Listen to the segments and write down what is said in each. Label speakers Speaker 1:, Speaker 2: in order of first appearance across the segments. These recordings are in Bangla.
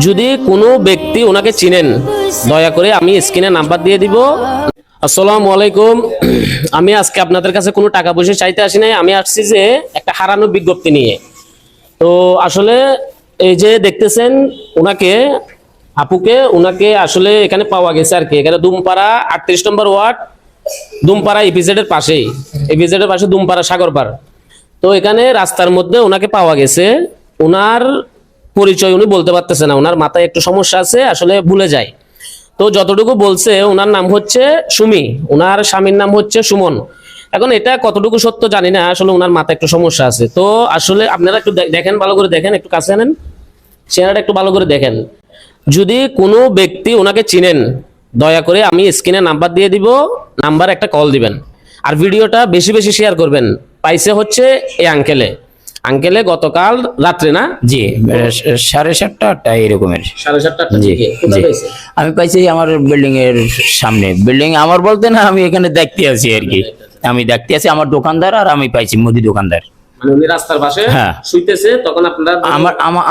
Speaker 1: যদি কোনো ব্যক্তি ওনাকে চিনেন দয়া করে আমি স্ক্রিনে নাম্বার দিয়ে দিব। আসসালামু আলাইকুম। আমি আজকে আপনাদের কাছে কোনো টাকা পয়সা চাইতে আসি নাই, আমি আসছি যে একটা হারানো বিজ্ঞপ্তি নিয়ে। তো আসলে এই যে দেখতেছেন ওনাকে, আপুকে, ওনাকে আসলে এখানে পাওয়া গেছে আর কি। এখানে দুমপাড়া 38 নম্বর ওয়ার্ড, দুমপাড়া ইপিজেডের পাশেই, ইপিজেডের পাশে দুমপাড়া সাগরপাড়। তো এখানে রাস্তার মধ্যে ওনাকে পাওয়া গেছে। ওনার পরিচয় উনি বলতে পারতেছে না, ওনার মাথায় একটু সমস্যা আছে, আসলে ভুলে যায়। তো যতটুকু বলছে ওনার নাম হচ্ছে সুমি, ওনার স্বামীর নাম হচ্ছে সুমন। এখন এটা কতটুকু সত্য জানি না, আসলে ওনার মাথায় একটু সমস্যা আছে। তো আসলে আপনারা একটু দেখেন, ভালো করে দেখেন, একটু কাছে আনেন, চেহারাটা একটু ভালো করে দেখেন। যদি কোনো ব্যক্তি ওনাকে চিনেন দয়া করে আমি স্ক্রিনে নাম্বার দিয়ে দিব, নাম্বার একটা কল দিবেন। আর ভিডিওটা বেশি বেশি শেয়ার করবেন। পাইছে হচ্ছে এই আঙ্কেলে গতকাল রাত্রে না?
Speaker 2: জি, 7:30-8টা এরকমের।
Speaker 1: 7:30
Speaker 2: জি
Speaker 1: দিকে
Speaker 2: জি
Speaker 1: পাইছে?
Speaker 2: আমি পাইছি আমার বিল্ডিং এর সামনে। বিল্ডিং আমার বলতে না, আমি এখানে দেখতে আছি আর কি। আমি দেখতে আছি, আমার দোকানদার আর আমি পাইছি, মুদি দোকানদার।
Speaker 1: মানে উনি রাস্তার পাশে
Speaker 2: হ্যাঁ
Speaker 1: শুইতেছে, তখন আপনারা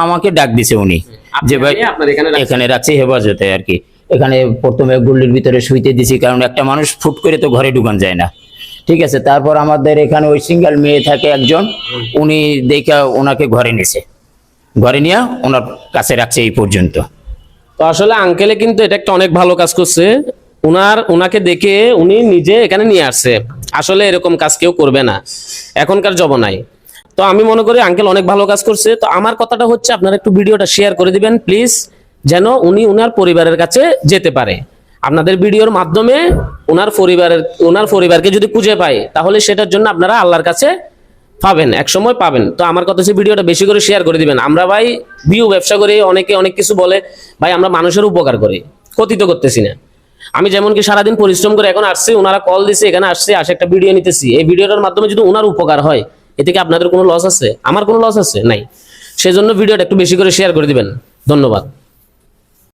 Speaker 2: আমাকে ডাক দিছে উনি যে ভাই
Speaker 1: আপনার
Speaker 2: এখানে রাখছি হেফাজতে আর কি। এখানে প্রথমে গুল্লির ভিতরে শুইতে দিছি, কারণ একটা মানুষ ফুট করে তো ঘরে ঢুকান যায় না, ঠিক আছে। তারপর আমাদের এখানে ওই সিঙ্গেল মেয়ে থাকে একজন, উনি দেখা ওনাকে ঘরে নিছে, ঘরে নিয়ে ওনার কাছে রাখছে এই পর্যন্ত।
Speaker 1: তো আসলে আঙ্কেলে কিন্তু এটা একটা অনেক ভালো কাজ করছে। ওনাকে দেখে উনি নিজে এখানে নিয়ে আসছে। আসলে এরকম কাজ কেউ করবে না এখনকার জমানায়। তো আমি মনে করি আঙ্কেল অনেক ভালো কাজ করছে। তো আমার কথাটা হচ্ছে আপনারা একটু ভিডিওটা শেয়ার করে দিবেন প্লিজ, যেন উনি ওনার পরিবারের কাছে যেতে পারে। আপনাদের ভিডিওর মাধ্যমে ওনার পরিবারকে যদি খুঁজে পায়, তাহলে সেটার জন্য আপনারা আল্লাহর কাছে পাবেন, এক সময় পাবেন। তো আমার কথা হচ্ছে ভিডিওটা বেশি করে শেয়ার করে দিবেন। আমরা ভাই ভিউ ব্যবসা করি, অনেকে অনেক কিছু বলে, ভাই আমরা মানুষের উপকার করি, ক্ষতি তো করতেছি না। আমি যেমন কি সারাদিন পরিশ্রম করে এখন আসছি, ওনারা কল দিছে, এখানে আসছে, আসে একটা ভিডিও নিতেছি। এই ভিডিওটার মাধ্যমে যদি ওনার উপকার হয়, এতে কি আপনাদের কোনো লস আছে? আমার কোনো লস আছে? নাই। সেজন্য ভিডিওটা একটু বেশি করে শেয়ার করে দিবেন। ধন্যবাদ।